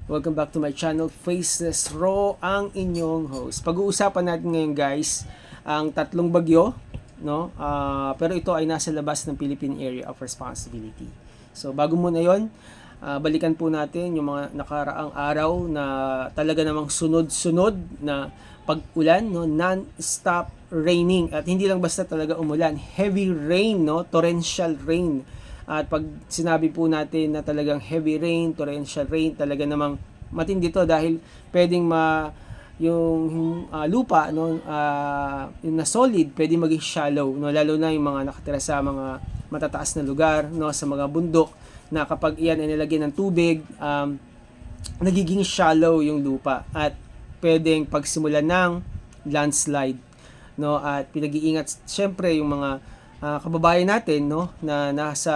Welcome back to my channel, Faceless Raw, ang inyong host. Pag-uusapan natin ngayon guys, ang tatlong bagyo, no? Pero ito ay nasa labas ng Philippine Area of Responsibility. So bago muna yon, balikan po natin yung mga nakaraang araw na talaga namang sunod-sunod na pag-ulan, no? Non-stop raining. At hindi lang basta talaga umulan, heavy rain, no? Torrential rain. At pag sinabi po natin na talagang heavy rain, torrential rain, talaga namang matindi to dahil pwedeng yung lupa, no, yung na solid, pwedeng maging shallow, no, lalo na yung mga nakatira sa mga matataas na lugar, no, sa mga bundok na kapag iyan ay nilagyan ng tubig, nagiging shallow yung lupa at pwedeng pagsimulan ng landslide, no, at pinag-iingat syempre yung mga kababayan natin, no, na nasa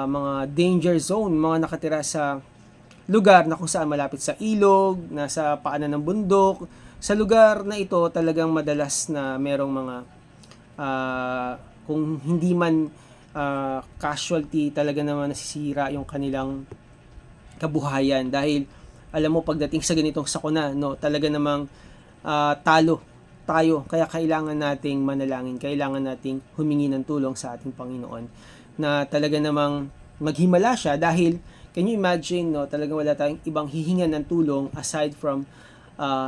mga danger zone, mga nakatira sa lugar na kung saan malapit sa ilog, nasa paanan ng bundok. Sa lugar na ito talagang madalas na merong mga kung hindi man casualty, talaga naman nasisira yung kanilang kabuhayan dahil alam mo pagdating sa ganitong sakuna, no, talaga namang talo tayo, kaya kailangan nating manalangin, kailangan nating humingi ng tulong sa ating Panginoon na talaga namang maghimala siya dahil can you imagine, no, talagang wala tayong ibang hihingan ng tulong aside from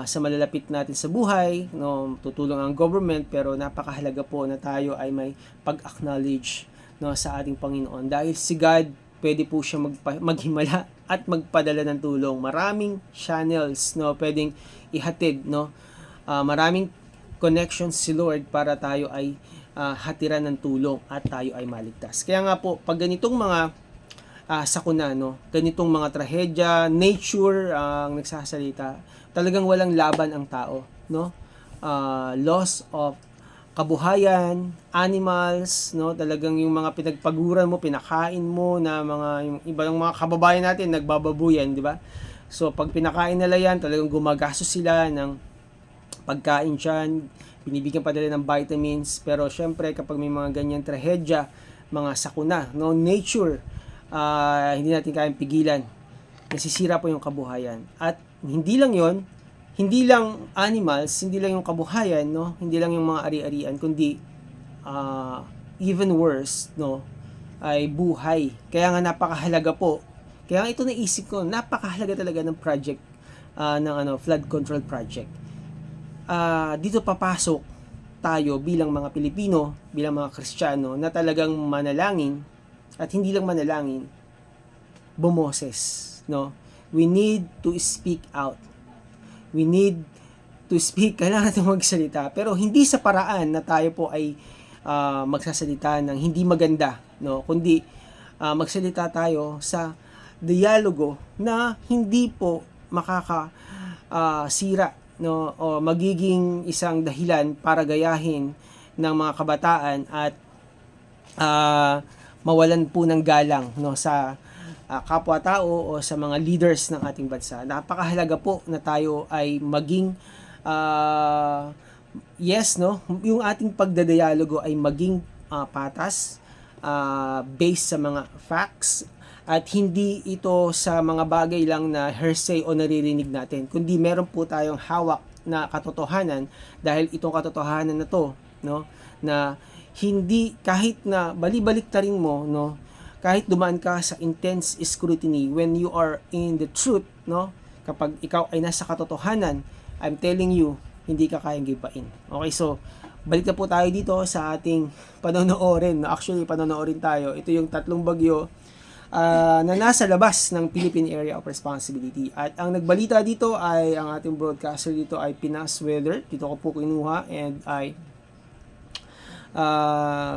sa malalapit natin sa buhay, no, tutulong ang government, pero napakahalaga po na tayo ay may pag-acknowledge, no, sa ating Panginoon dahil si God pwede po siya maghimala at magpadala ng tulong. Maraming channels, no, pwedeng ihatid, no, maraming connections si Lord para tayo ay hatiran ng tulong at tayo ay maligtas. Kaya nga po, pag ganitong mga sakuna, no, ganitong mga trahedya, nature ang nagsasalita, talagang walang laban ang tao, no? Loss of kabuhayan, animals, no, talagang yung mga pinagpaguran mo, pinakain mo na mga yung ibang mga kababayan natin nagbababuyan, di ba? So pag pinakain nila yan, talagang gumagastos sila ng pagkain dyan, binibigyan pa nila ng vitamins, pero syempre kapag may mga ganyan trahedya, mga sakuna, no, nature, hindi natin kayang pigilan, nasisira po yung kabuhayan. At hindi lang yon, hindi lang animals, hindi lang yung kabuhayan, no, hindi lang yung mga ari-arian, kundi even worse, no, ay buhay. Kaya nga napakahalaga po, kaya nga ito naisip ko, napakahalaga talaga ng project, ng flood control project. Dito papasok tayo bilang mga Pilipino, bilang mga Kristiyano na talagang manalangin at hindi lang manalangin, bumoses, no? We need to speak out. We need to speak, kailangan natin magsalita, pero hindi sa paraan na tayo po ay magsasalita ng hindi maganda, no? Kundi magsalita tayo sa dialogo na hindi po makakasira, no, o magiging isang dahilan para gayahin ng mga kabataan at mawalan po ng galang, no, sa kapwa-tao o sa mga leaders ng ating bansa. Napakahalaga po na tayo ay maging yes, no, yung ating pagdadialogo ay maging patas, based sa mga facts, at hindi ito sa mga bagay lang na hearsay o naririnig natin, kundi meron po tayong hawak na katotohanan dahil itong katotohanan na to, no, na hindi kahit na bali-baliktarin mo, no, kahit dumaan ka sa intense scrutiny, when you are in the truth, no, kapag ikaw ay nasa katotohanan, I'm telling you, hindi ka kayang gipain. Okay, so balik na po tayo dito sa ating panonoorin. Actually, panonoorin tayo. Ito yung tatlong bagyo na nasa labas ng Philippine Area of Responsibility. At ang nagbalita dito ay, ang ating broadcaster dito ay Pinas Weather. Dito ko po kinuha and ay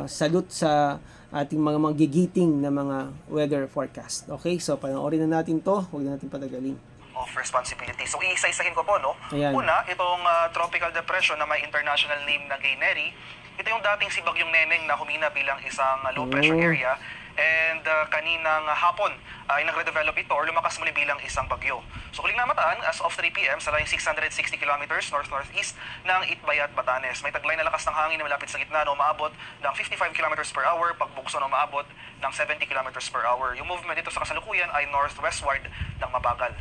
salute sa ating mga magigiting na mga weather forecast. Okay, so panoorin na natin to. Huwag na natin patagalin. Of responsibility. So iisa-isahin ko po, no? Ayan. Una, itong tropical depression na may international name na Gayneri, ito yung dating si Bagyong Neneng na humina bilang isang low pressure area. and kaninang hapon ay nagre-develop ito or lumakas muli bilang isang bagyo. So huling namataan, as of 3 p.m. sa layong 660 kilometers north-northeast ng Itbayat, Batanes. May taglay na lakas ng hangin na malapit sa gitna na umaabot ng 55 kilometers per hour, pagbugso na umaabot ng 70 kilometers per hour. Yung movement dito sa kasalukuyan ay northwestward ng mabagal.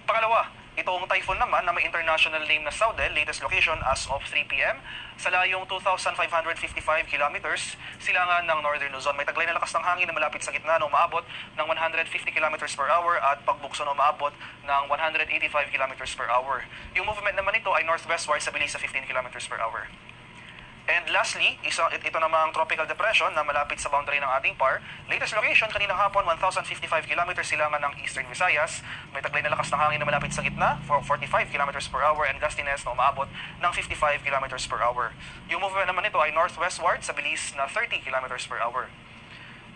Pangalawa, itong typhoon naman na may international name na Saudel, latest location as of 3 p.m. sa layong 2,555 kilometers, silangan ng Northern Luzon. May taglay na lakas ng hangin na malapit sa gitna na umaabot ng 150 kilometers per hour at pagbugso na umaabot ng 185 kilometers per hour. Yung movement naman ito ay northwestward sa bilis sa 15 kilometers per hour. And lastly, ito namang tropical depression na malapit sa boundary ng ating PAR. Latest location, kaninang hapon, 1,055 kilometers silangan ng Eastern Visayas. May taglay na lakas ng hangin na malapit sa gitna, 45 kilometers per hour, and gustiness na umaabot ng 55 kilometers per hour. Yung movement naman nito ay northwestward sa bilis na 30 kilometers per hour.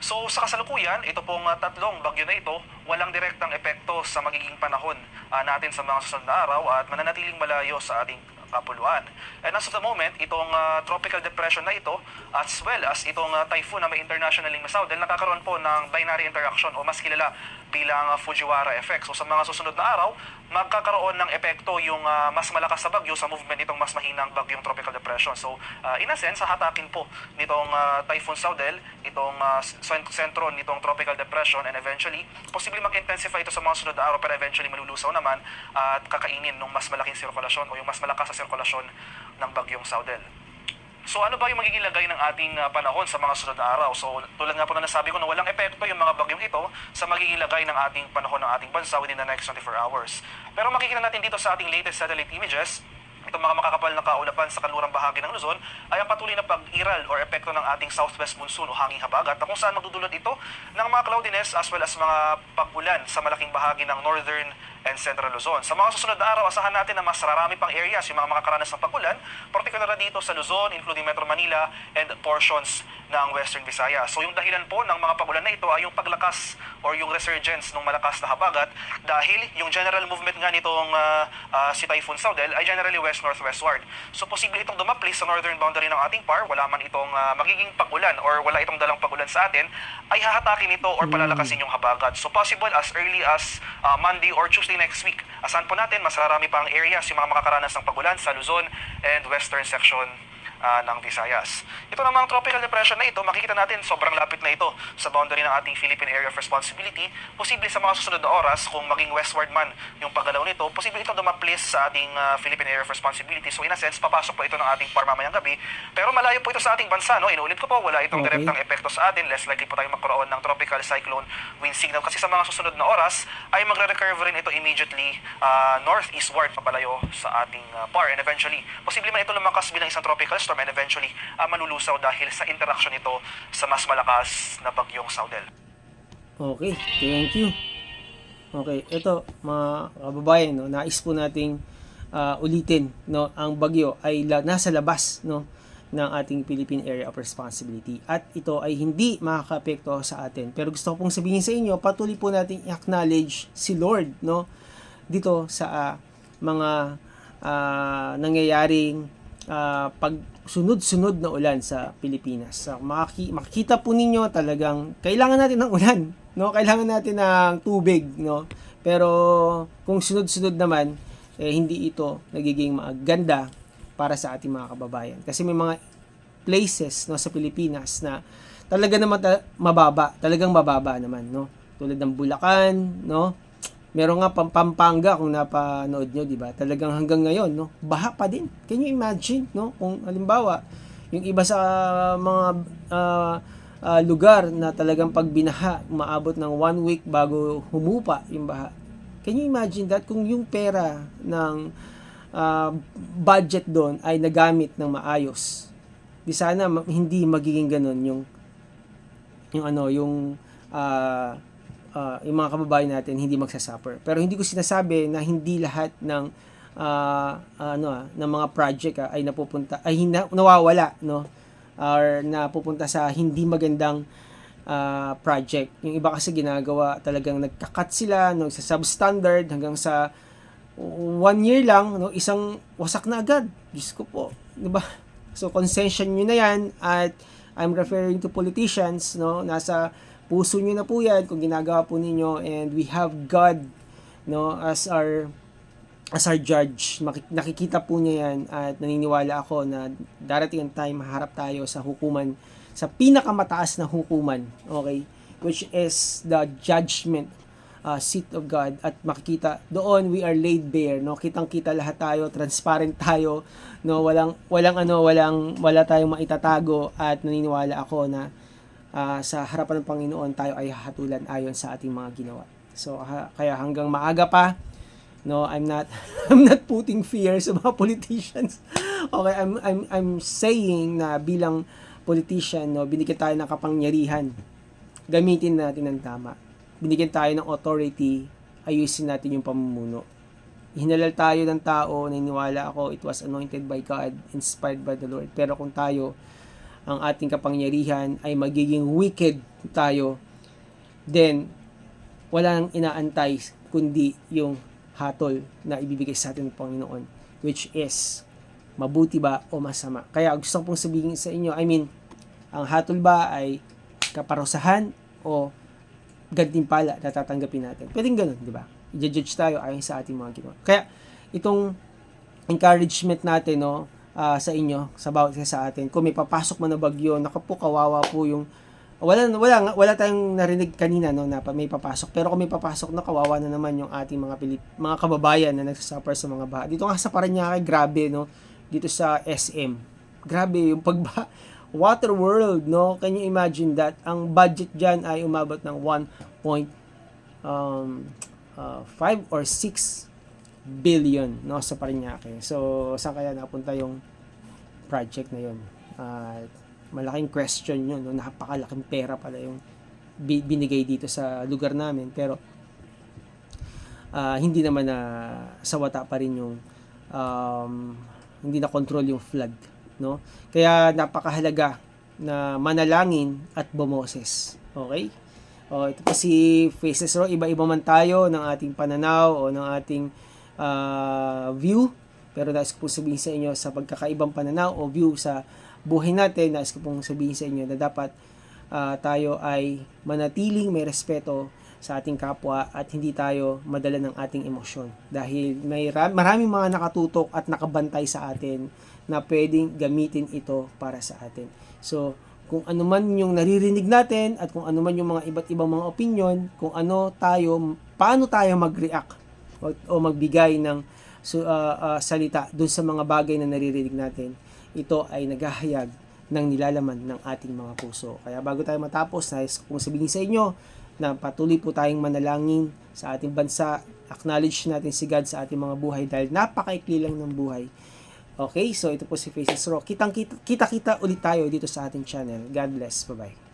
So sa kasalukuyan, ito pong tatlong bagyo na ito, walang direktang epekto sa magiging panahon natin sa mga susunod na araw at mananatiling malayo sa ating kapuluan. And as of the moment, itong tropical depression na ito, as well as itong typhoon na may international name na Saudel, nakakaroon po ng binary interaction o mas kilala bilang Fujiwara effect. So sa mga susunod na araw, magkakaroon ng epekto yung mas malakas na bagyo sa movement nitong mas mahinang bagyong tropical depression. So in a sense, hahatakin po nitong Typhoon Saudel, itong sentro nitong tropical depression, and eventually, posibleng mag-intensify ito sa mga sunod na araw, pero eventually malulusaw naman at kakainin ng mas malaking sirkulasyon o yung mas malakas na sirkulasyon ng bagyong Saudel. So ano ba yung magiging lagay ng ating panahon sa mga sunod na araw? So tulad nga po na nasabi ko na walang epekto yung mga bagyong ito sa magiging lagay ng ating panahon ng ating bansa within the next 24 hours. Pero makikita natin dito sa ating latest satellite images, itong mga makakapal na kaulapan sa kanlurang bahagi ng Luzon ay ang patuloy na pag-iral or epekto ng ating southwest monsoon o hanging habagat na kung saan magdudulot ito ng mga cloudiness as well as mga pag-ulan sa malaking bahagi ng northern and central Luzon. Sa mga susunod na araw, asahan natin na mas rarami pang areas yung mga makakaranas ng pag-ulan, particular na dito sa Luzon, including Metro Manila and portions ng Western Visayas. So yung dahilan po ng mga pag-ulan na ito ay yung paglakas or yung resurgence ng malakas na habagat dahil yung general movement nga nitong si Typhoon Saudel ay generally west-northwestward. So posible itong dumaplis sa northern boundary ng ating PAR, wala man itong magiging pag-ulan or wala itong dalang pag-ulan sa atin, ay hahatakin ito or palalakasin yung habagat. So possible as early as Monday or Tuesday next week. Asahan po natin, mas rarami pang areas yung mga makakaranas ng pag-ulan sa Luzon and western section ng Visayas. Ito namang tropical depression na ito, makikita natin sobrang lapit na ito sa boundary ng ating Philippine Area of Responsibility. Posible sa mga susunod na oras, kung maging westward man yung paggalaw nito, posible itong dumaplis sa ating Philippine Area of Responsibility. So in a sense, papasok po ito ng ating PAR mamayang gabi. Pero malayo po ito sa ating bansa, no? Inuulit ko po, wala itong direktang epekto sa atin. Less likely po tayong magkaroon ng tropical cyclone wind signal kasi sa mga susunod na oras ay magre-recover rin ito immediately northeastward papalayo sa ating PAR. And eventually, posible man ito lumakas bilang isang tropical storm and eventually malulusaw dahil sa interaction nito sa mas malakas na bagyong Saudel. Okay, thank you. Okay, ito mga kababayan, no, nais po nating ulitin, no, ang bagyo ay nasa labas, no, ng ating Philippine Area of Responsibility at ito ay hindi makakaapekto sa atin. Pero gusto ko pong sabihin sa inyo, patuloy po nating i-acknowledge si Lord, no, dito sa mga nangyayaring pag sunod-sunod na ulan sa Pilipinas. So, makikita po ninyo talagang kailangan natin ng ulan, no? Kailangan natin ng tubig, no? Pero kung sunod-sunod naman, hindi ito nagiging maganda para sa ating mga kababayan. Kasi may mga places, no, sa Pilipinas na talaga naman talagang mababa naman, no? Tulad ng Bulacan, no? Meron nga Pampanga kung napanood nyo, di ba? Talagang hanggang ngayon, no? Baha pa din. Can you imagine, no? Kung halimbawa, yung iba sa mga lugar na talagang pag binaha, umaabot ng 1 week bago humupa yung baha. Can you imagine that? Kung yung pera ng budget doon ay nagamit ng maayos, di sana hindi magiging ganun yung mga kababayan natin hindi magsasuffer. Pero hindi ko sinasabi na hindi lahat ng ng mga project ay nawawala, no, or napupunta sa hindi magandang project. Yung iba kasi ginagawa talagang nagka-cut sila, no, sa substandard hanggang sa 1 year lang, no, isang wasak na agad. Diyos ko po, di ba? So concession nyo na yan at I'm referring to politicians, no? Nasa puso nyo na po yan kung ginagawa po ninyo, and we have God, no, as our judge. Nakikita po niya yan, at naniniwala ako na darating ang time maharap tayo sa hukuman, sa pinakamataas na hukuman, okay, which is the judgment seat of God, at makikita doon we are laid bare, no, kitang-kita lahat tayo, transparent tayo, no, wala tayong maitatago, at naniniwala ako na sa harapan ng Panginoon tayo ay hahatulan ayon sa ating mga ginawa. So kaya hanggang maaga pa, no, I'm not putting fear sa mga politicians. Okay, I'm saying na bilang politician, no, binigyan tayo ng kapangyarihan, gamitin natin ng tama. Binigyan tayo ng authority, ayusin natin yung pamumuno. Hinalal tayo ng tao, naniniwala ako, it was anointed by God, inspired by the Lord. Pero kung tayo, ang ating kapangyarihan ay magiging wicked tayo, then wala nang inaantay kundi yung hatol na ibibigay sa atin ng Panginoon, which is mabuti ba o masama. Kaya gusto pong sabihin sa inyo, ang hatol ba ay kaparusahan o gantimpala na tatanggapin natin? Pwedeng ganun, di ba? I-judge tayo ayon sa ating mga ginawa. Kaya itong encouragement natin, no, sa inyo, sa bawat isa sa atin, kung may papasok man na bagyo, naku po, kawawa po yung wala tayong narinig kanina, no, na may papasok. Pero kung may papasok na, kawawa na naman yung ating mga kababayan na nagsasuffer sa mga baha. Dito nga sa Parañaque, grabe, no, dito sa SM. Grabe yung Water World, no? Can you imagine that? Ang budget dyan ay umabot ng 1.5 or 6 billion, no, sa Parañaque. So, saan kaya napunta yung project na yun? Malaking question yun, no? Napakalaking pera pala yung binigay dito sa lugar namin. Pero, hindi naman na sawata pa rin yung hindi na control yung flood, no? Kaya napakahalaga na manalangin at bumoses. Okay? Ito po si Faces Raw. Iba-iba man tayo ng ating pananaw o ng ating view. Pero nais ko pong sabihin sa inyo sa pagkakaibang pananaw o view sa buhay natin, nais ko pong sabihin sa inyo na dapat tayo ay manatiling may respeto sa ating kapwa at hindi tayo madala ng ating emosyon. Dahil maraming mga nakatutok at nakabantay sa atin na pwedeng gamitin ito para sa atin. So, kung ano man yung naririnig natin at kung ano man yung mga iba't ibang mga opinion, kung paano tayo mag-react o magbigay ng salita dun sa mga bagay na naririnig natin, ito ay naghahayag ng nilalaman ng ating mga puso. Kaya bago tayo matapos, nais kong sabihin sa inyo na patuloy po tayong manalangin sa ating bansa. Acknowledge natin si God sa ating mga buhay dahil napakaikli lang ng buhay. Okay, so ito po si Faces Raw. Kita-kita ulit tayo dito sa ating channel. God bless. Bye-bye.